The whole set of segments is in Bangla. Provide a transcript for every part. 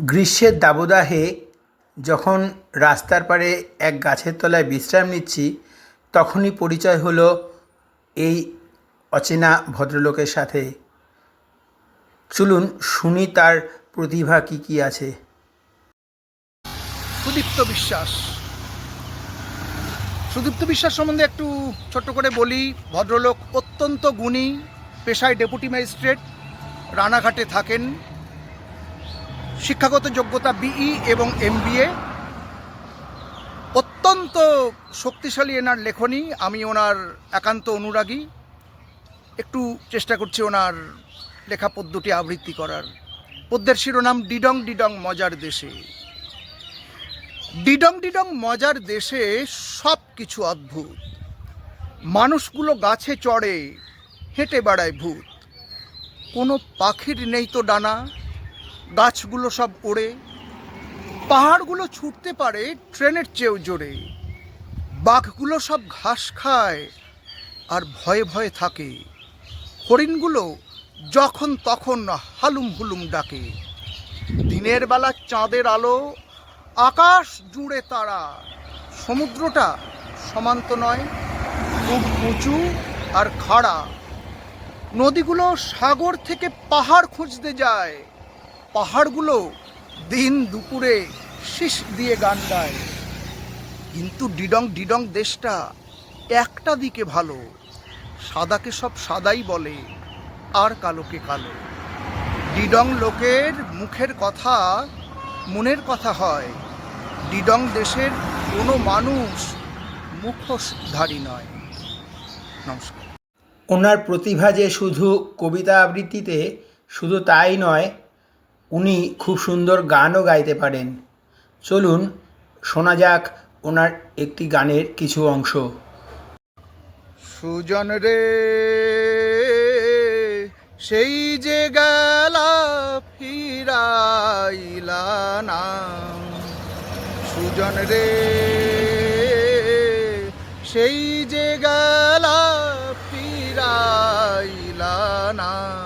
গ্রীষ্মের দাবদাহে যখন রাস্তার পাড়ে এক গাছের তলায় বিশ্রাম নিচ্ছি, তখনই পরিচয় হলো এই অচেনা ভদ্রলোকের সাথে। চলুন শুনি তার প্রতিভা কী কী আছে। সুদীপ্ত বিশ্বাস। সুদীপ্ত বিশ্বাস সম্বন্ধে একটু ছোট্ট করে বলি। ভদ্রলোক অত্যন্ত গুণী, পেশায় ডেপুটি ম্যাজিস্ট্রেট, রানাঘাটে থাকেন। শিক্ষাগত যোগ্যতা বিই এবং MBA। অত্যন্ত শক্তিশালী এনার লেখনী। আমি ওনার একান্ত অনুরাগী। একটু চেষ্টা করছি ওনার লেখা পদ্যটি আবৃত্তি করার। পদ্যের শিরোনাম ডিডং ডিডং মজার দেশে। ডিডং ডিডং মজার দেশে সব কিছু অদ্ভুত। মানুষগুলো গাছে চড়ে, হেঁটে বেড়ায় ভূত। কোনো পাখির নেই তো ডানা, গাছগুলো সব ওড়ে। পাহাড়গুলো ছুটতে পারে ট্রেনের চেয়েও জোরে। বাঘগুলো সব ঘাস খায় আর ভয়ে ভয়ে থাকে। হরিণগুলো যখন তখন হালুম হুলুম ডাকে। দিনের বেলা চাঁদের আলো, আকাশ জুড়ে তারা। সমুদ্রটা সমান্ত নয়, খুব উঁচু আর খাড়া। নদীগুলো সাগর থেকে পাহাড় খুঁজতে যায়। পাহাড়গুলো দিন দুপুরে শীষ দিয়ে গান গায়। কিন্তু ডিডং ডিডং দেশটা একটা দিকে ভালো। সাদাকে সব সাদাই বলে আর কালোকে কালো। ডিডং লোকের মুখের কথা মনের কথা হয়। ডিডং দেশের কোনো মানুষ মুখোশধারী নয়। নমস্কার। ওনার প্রতিভা যে শুধু কবিতা আবৃত্তিতে, শুধু তাই নয়, উনি খুব সুন্দর গানও গাইতে পারেন। চলুন শোনা যাক ওনার একটি গানের কিছু অংশ। সুজন রে সেই যে গেলা ফিরাইলা না। সুজন রে সেই যে গেলা ফিরাইলা না।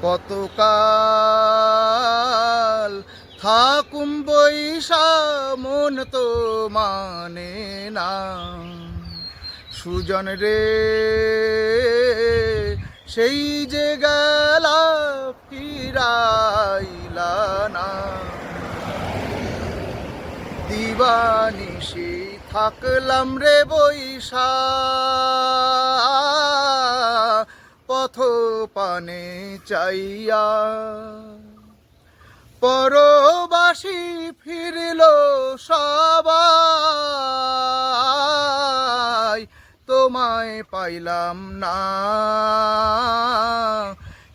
কতকাল থাকুম বৈশা মন তো মানে না। সুজন রে সেই যে গেলা ফিরাইলা না। দিবানিশি থাকলাম রে বৈশা পথ পানে চাইয়া। পরবাসী ফিরল সবাই, তোমায় পাইলাম না।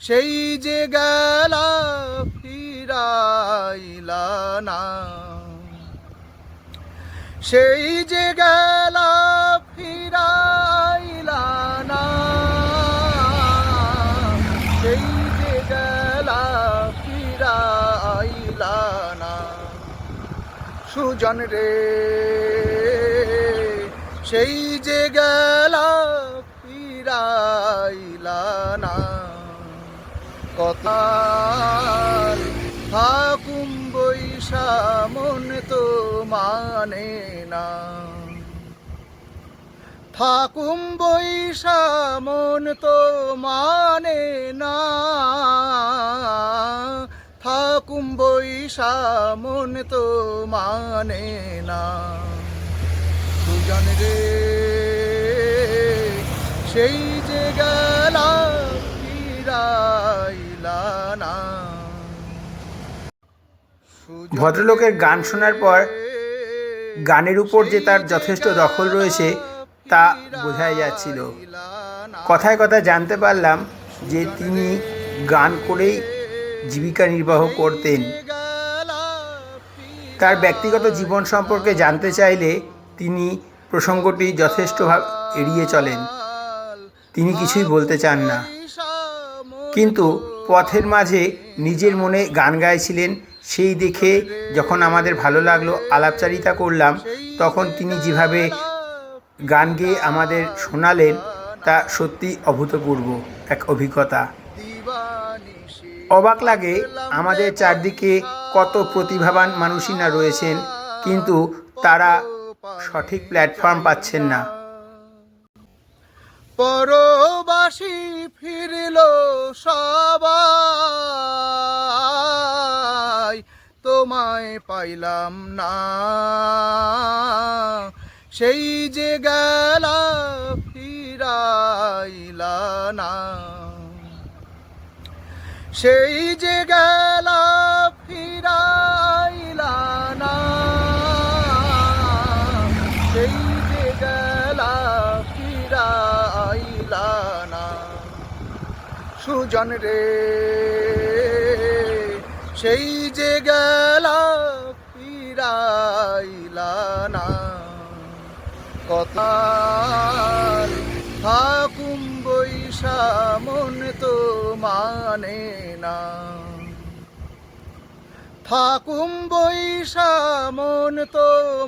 সেই যে গেলা ফিরাইলা না। সেই যে গেলা ফিরাইলা না। সেই যে গেলা ফিরাইলা না। সুজন রে সেই যে গেলা ফিরাইলা না। কথার থাকুম বৈশা মন তো মানে না। থাকুম বৈশা মন তো মানে না। থাকুম বৈশা মন তো মানে না। সুজন রে সেই যে গেলা ফিরাইলা না। ভদ্রলোকের গান শোনার পর গানের উপর যে তার যথেষ্ট দখল রয়েছে তা বোঝাই যাচ্ছিল। কথায় কথায় জানতে পারলাম যে তিনি গান করেই জীবিকা নির্বাহ করতেন। তার ব্যক্তিগত জীবন সম্পর্কে জানতে চাইলে তিনি প্রসঙ্গটি যথেষ্টভাবে এড়িয়ে চলেন। তিনি কিছুই বলতে চান না, কিন্তু পথের মাঝে নিজের মনে গান গাইছিলেন। সেই দেখে যখন আমাদের ভালো লাগলো, আলাপচারিতা করলাম, তখন তিনি যেভাবে গান গেয়ে আমাদের শোনালেন তা সত্যি অভূতপূর্ব এক অভিজ্ঞতা। অবাক লাগে আমাদের চারদিকে কত প্রতিভাবান মানুষই না রয়েছেন, কিন্তু তারা সঠিক প্ল্যাটফর্ম পাচ্ছেন না। পরবাসী ফিরল সবাই, তোমায় পাইলাম না। সেই যে গেলা ফিরাইলা না, সেই যে গেলা ফিরাইলা না, সেই যে গেলা ফিরাইলা না। সুজন রে, সেই যে গেলা ফিরাইলা না। কথার থাকুম বৈশা মন তো মানে না, থাকুম বৈশা মন তো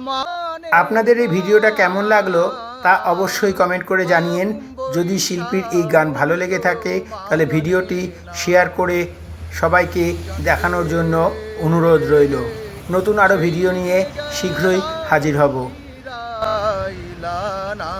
মানে। আপনাদের এই ভিডিওটা কেমন লাগলো তা অবশ্যই কমেন্ট করে জানিয়েন। যদি শিল্পীর এই গান ভালো লেগে থাকে তাহলে ভিডিওটি শেয়ার করে সবাইকে দেখানোর জন্য অনুরোধ রইল। নতুন আরও ভিডিও নিয়ে শীঘ্রই হাজির হব। না